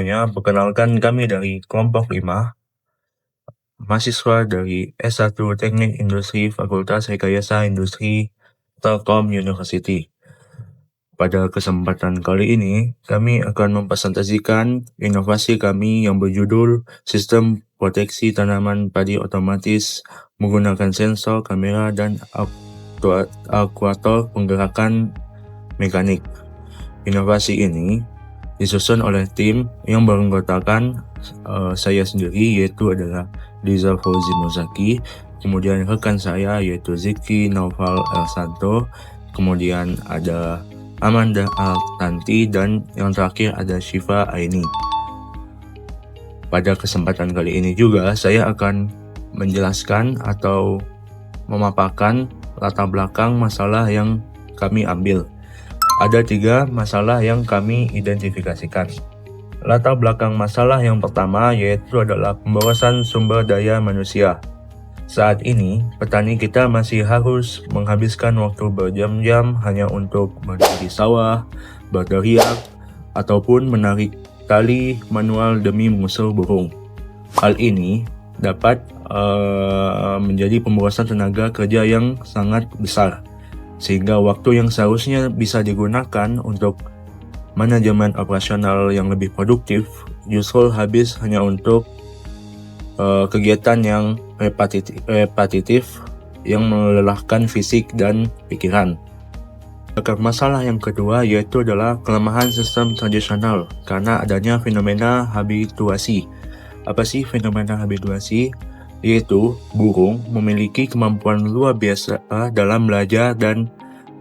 semuanya, perkenalkan kami dari kelompok 5, mahasiswa dari S1 Teknik Industri Fakultas Rekayasa Industri Telkom University. Pada kesempatan kali ini, kami akan mempresentasikan inovasi kami yang berjudul Sistem Proteksi Tanaman Padi Otomatis menggunakan sensor, kamera, dan aktuator penggerakan mekanik. Inovasi ini disusun oleh tim yang beranggotakan saya sendiri, yaitu adalah Liza Fauzi Muzaki, kemudian rekan saya yaitu Ziki Naufal Elsanto, kemudian ada Amanda Altanti, dan yang terakhir ada Shiva Aini. Pada kesempatan kali ini juga saya akan menjelaskan atau memaparkan latar belakang masalah yang kami ambil. Ada 3 masalah yang kami identifikasikan. Latar belakang masalah yang pertama yaitu adalah pemborosan sumber daya manusia. Saat ini, petani kita masih harus menghabiskan waktu berjam-jam hanya untuk mencuci sawah, berteriak, ataupun menarik tali manual demi mengusir burung. Hal ini dapat menjadi pemborosan tenaga kerja yang sangat besar, sehingga waktu yang seharusnya bisa digunakan untuk manajemen operasional yang lebih produktif justru habis hanya untuk kegiatan yang repetitif yang melelahkan fisik dan pikiran. Masalah yang kedua yaitu adalah kelemahan sistem tradisional karena adanya fenomena habituasi. Apa sih fenomena habituasi? Yaitu burung memiliki kemampuan luar biasa dalam belajar dan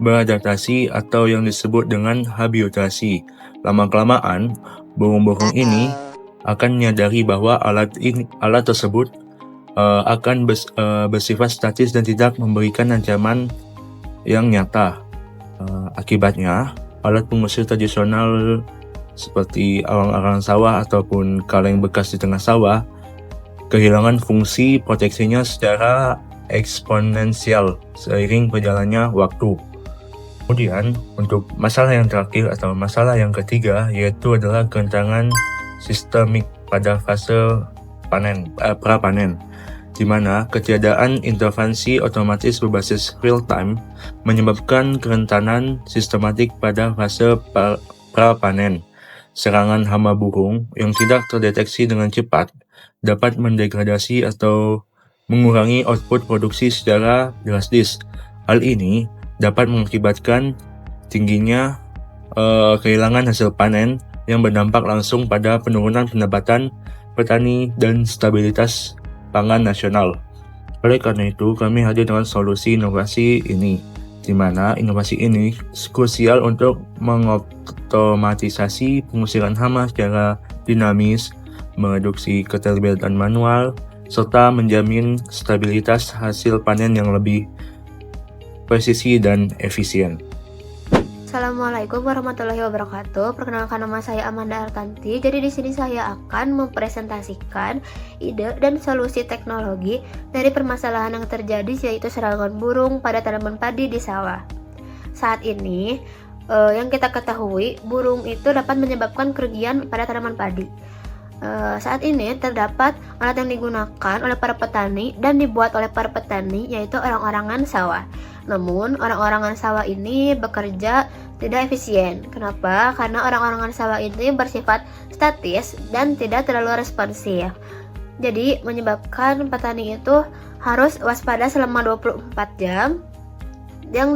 beradaptasi atau yang disebut dengan habituasi. Lama-kelamaan, burung-burung ini akan menyadari bahwa alat tersebut akan bersifat statis dan tidak memberikan ancaman yang nyata. Akibatnya, alat pengusir tradisional seperti arang-arang sawah ataupun kaleng bekas di tengah sawah kehilangan fungsi proteksinya secara eksponensial seiring berjalannya waktu. Kemudian, untuk masalah yang terakhir atau masalah yang ketiga yaitu adalah kerentangan sistemik pada fase pra-panen, di mana ketiadaan intervensi otomatis berbasis real-time menyebabkan kerentanan sistematik pada fase pra-panen. Serangan hama burung yang tidak terdeteksi dengan cepat dapat mendegradasi atau mengurangi output produksi secara drastis. Hal ini dapat mengakibatkan tingginya kehilangan hasil panen yang berdampak langsung pada penurunan pendapatan petani dan stabilitas pangan nasional. Oleh karena itu, kami hadir dengan solusi inovasi ini, di mana inovasi ini krusial untuk mengotomatisasi pengusiran hama secara dinamis, mereduksi keterlibatan manual, serta menjamin stabilitas hasil panen yang lebih presisi dan efisien. Assalamualaikum warahmatullahi wabarakatuh. Perkenalkan, nama saya Amanda Altanti. Jadi di sini saya akan mempresentasikan ide dan solusi teknologi dari permasalahan yang terjadi, yaitu serangan burung pada tanaman padi di sawah. Saat ini yang kita ketahui, burung itu dapat menyebabkan kerugian pada tanaman padi. Saat ini terdapat alat yang digunakan oleh para petani dan dibuat oleh para petani, yaitu orang-orangan sawah. Namun orang-orangan sawah ini bekerja tidak efisien. Kenapa? Karena orang-orangan sawah ini bersifat statis dan tidak terlalu responsif. Jadi menyebabkan petani itu harus waspada selama 24 jam yang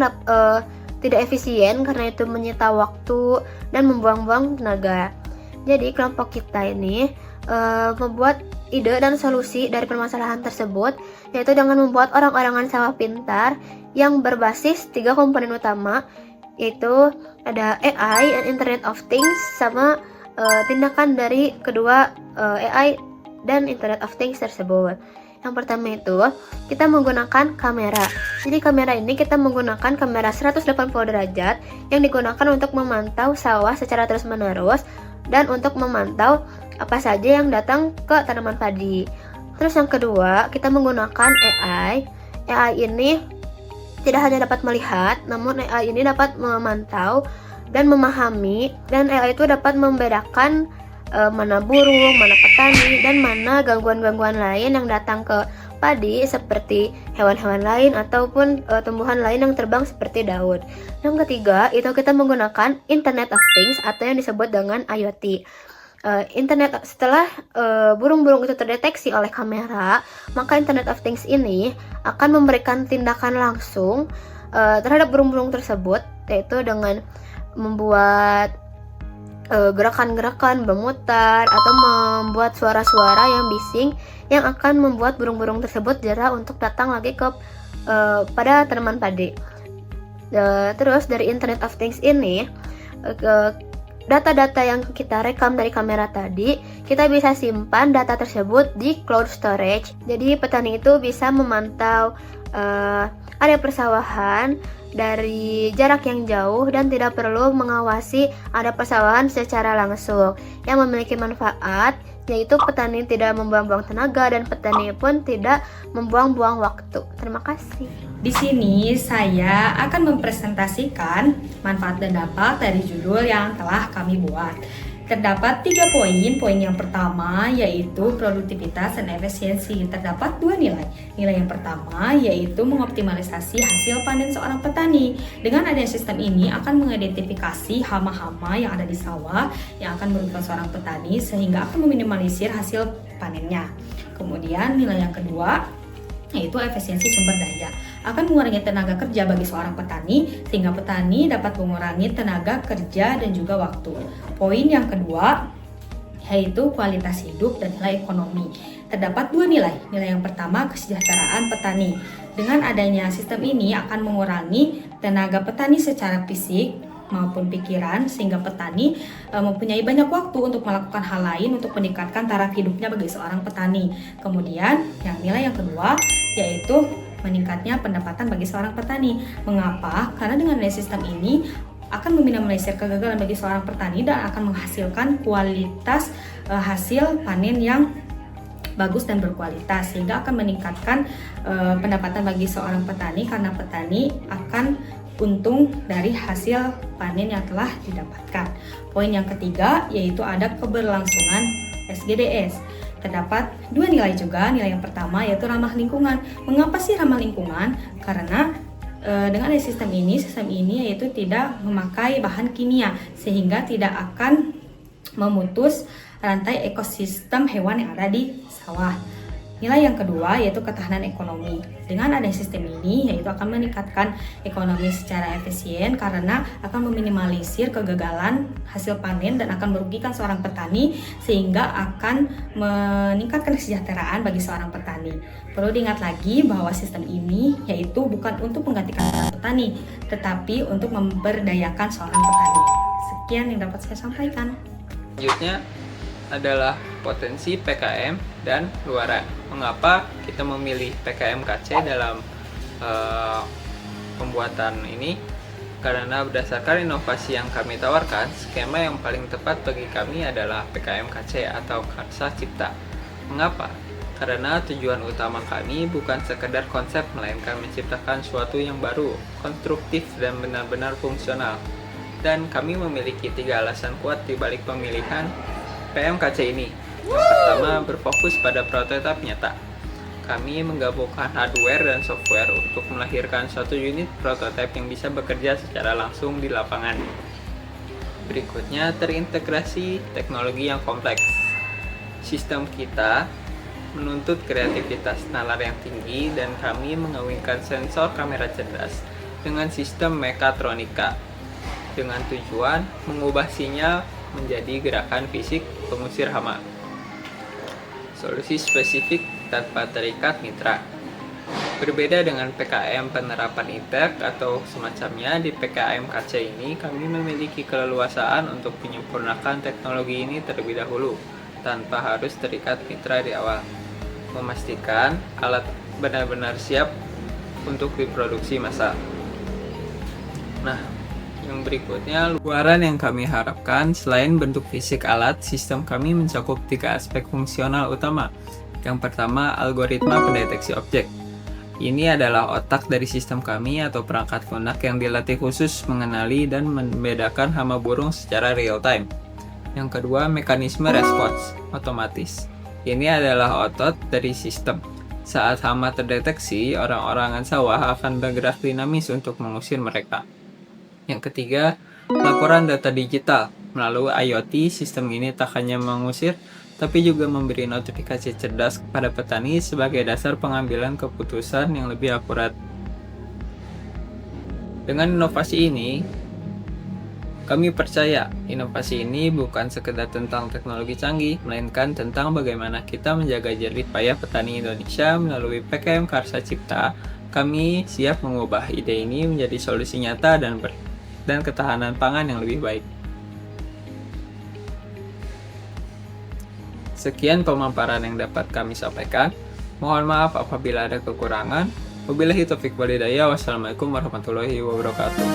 tidak efisien karena itu menyita waktu dan membuang-buang tenaga. Jadi kelompok kita ini membuat ide dan solusi dari permasalahan tersebut, yaitu dengan membuat orang-orangan sawah pintar yang berbasis 3 komponen utama, yaitu ada AI and Internet of Things, sama tindakan dari kedua AI dan Internet of Things tersebut. Yang pertama itu kita menggunakan kamera. Jadi kamera ini kita menggunakan kamera 180 derajat yang digunakan untuk memantau sawah secara terus-menerus dan untuk memantau apa saja yang datang ke tanaman padi. Terus yang kedua, kita menggunakan AI. AI ini tidak hanya dapat melihat, namun AI ini dapat memantau dan memahami, dan AI itu dapat membedakan mana burung, mana petani, dan mana gangguan-gangguan lain yang datang ke padi seperti hewan-hewan lain ataupun tumbuhan lain yang terbang seperti daun. Yang ketiga, itu kita menggunakan Internet of Things atau yang disebut dengan IoT. Setelah burung-burung itu terdeteksi oleh kamera, maka Internet of Things ini akan memberikan tindakan langsung terhadap burung-burung tersebut, yaitu dengan membuat gerakan-gerakan bermutar atau membuat suara-suara yang bising yang akan membuat burung-burung tersebut jera untuk datang lagi ke pada tanaman padi. Terus dari Internet of Things ini, data-data yang kita rekam dari kamera tadi, kita bisa simpan data tersebut di cloud storage. Jadi petani itu bisa memantau area persawahan dari jarak yang jauh dan tidak perlu mengawasi area persawahan secara langsung. Yang memiliki manfaat yaitu petani tidak membuang-buang tenaga dan petani pun tidak membuang-buang waktu. Terima kasih. Di sini saya akan mempresentasikan manfaat dan dampak dari judul yang telah kami buat. Terdapat 3 poin. Poin yang pertama yaitu produktivitas dan efisiensi. Terdapat 2 nilai. Nilai yang pertama yaitu mengoptimalisasi hasil panen seorang petani. Dengan adanya sistem ini akan mengidentifikasi hama-hama yang ada di sawah yang akan merugikan seorang petani sehingga akan meminimalisir hasil panennya. Kemudian nilai yang kedua yaitu efisiensi sumber daya, akan mengurangi tenaga kerja bagi seorang petani sehingga petani dapat mengurangi tenaga kerja dan juga waktu. Poin yang kedua yaitu kualitas hidup dan nilai ekonomi. Terdapat 2 nilai. Nilai yang pertama kesejahteraan petani. Dengan adanya sistem ini akan mengurangi tenaga petani secara fisik maupun pikiran sehingga petani mempunyai banyak waktu untuk melakukan hal lain untuk meningkatkan taraf hidupnya bagi seorang petani. Kemudian nilai yang kedua yaitu meningkatnya pendapatan bagi seorang petani. Mengapa? Karena dengan sistem ini akan meminimalisir kegagalan bagi seorang petani dan akan menghasilkan kualitas hasil panen yang bagus dan berkualitas sehingga akan meningkatkan pendapatan bagi seorang petani karena petani akan untung dari hasil panen yang telah didapatkan. Poin yang ketiga yaitu ada keberlangsungan SGDS. Terdapat 2 nilai juga. Nilai yang pertama yaitu ramah lingkungan. Mengapa sih ramah lingkungan? Karena dengan sistem ini yaitu tidak memakai bahan kimia sehingga tidak akan memutus rantai ekosistem hewan yang ada di sawah. Nilai yang kedua yaitu ketahanan ekonomi. Dengan adanya sistem ini yaitu akan meningkatkan ekonomi secara efisien karena akan meminimalisir kegagalan hasil panen dan akan merugikan seorang petani sehingga akan meningkatkan kesejahteraan bagi seorang petani. Perlu diingat lagi bahwa sistem ini yaitu bukan untuk menggantikan seorang petani tetapi untuk memberdayakan seorang petani. Sekian yang dapat saya sampaikan. Selanjutnya adalah potensi PKM dan luaran. Mengapa kita memilih PKM KC dalam pembuatan ini? Karena berdasarkan inovasi yang kami tawarkan, skema yang paling tepat bagi kami adalah PKM KC atau Karsa Cipta. Mengapa? Karena tujuan utama kami bukan sekedar konsep, melainkan menciptakan sesuatu yang baru, konstruktif, dan benar-benar fungsional. Dan kami memiliki 3 alasan kuat di balik pemilihan PMKC ini. Yang pertama, berfokus pada prototipe nyata. Kami menggabungkan hardware dan software untuk melahirkan suatu unit prototipe yang bisa bekerja secara langsung di lapangan. Berikutnya, terintegrasi teknologi yang kompleks. Sistem kita menuntut kreativitas nalar yang tinggi dan kami mengawinkan sensor kamera cerdas dengan sistem mekatronika dengan tujuan mengubah sinyal menjadi gerakan fisik pengusir hama. Solusi spesifik tanpa terikat mitra. Berbeda dengan PKM penerapan ITEK atau semacamnya, di PKM KC ini kami memiliki keleluasaan untuk menyempurnakan teknologi ini terlebih dahulu tanpa harus terikat mitra di awal. Memastikan alat benar-benar siap untuk diproduksi massal. Nah, yang berikutnya, luaran yang kami harapkan selain bentuk fisik alat, sistem kami mencakup 3 aspek fungsional utama. Yang pertama, algoritma pendeteksi objek. Ini adalah otak dari sistem kami atau perangkat lunak yang dilatih khusus mengenali dan membedakan hama burung secara real time. Yang kedua, mekanisme respons otomatis. Ini adalah otot dari sistem. Saat hama terdeteksi, orang-orangan sawah akan bergerak dinamis untuk mengusir mereka. Yang ketiga, laporan data digital. Melalui IoT, sistem ini tak hanya mengusir, tapi juga memberi notifikasi cerdas kepada petani sebagai dasar pengambilan keputusan yang lebih akurat. Dengan inovasi ini, kami percaya inovasi ini bukan sekedar tentang teknologi canggih, melainkan tentang bagaimana kita menjaga jerih payah petani Indonesia melalui PKM Karsa Cipta. Kami siap mengubah ide ini menjadi solusi nyata dan ketahanan pangan yang lebih baik. Sekian pemaparan yang dapat kami sampaikan. Mohon maaf apabila ada kekurangan. Wabillahi taufiq wal hidayah. Wassalamualaikum warahmatullahi wabarakatuh.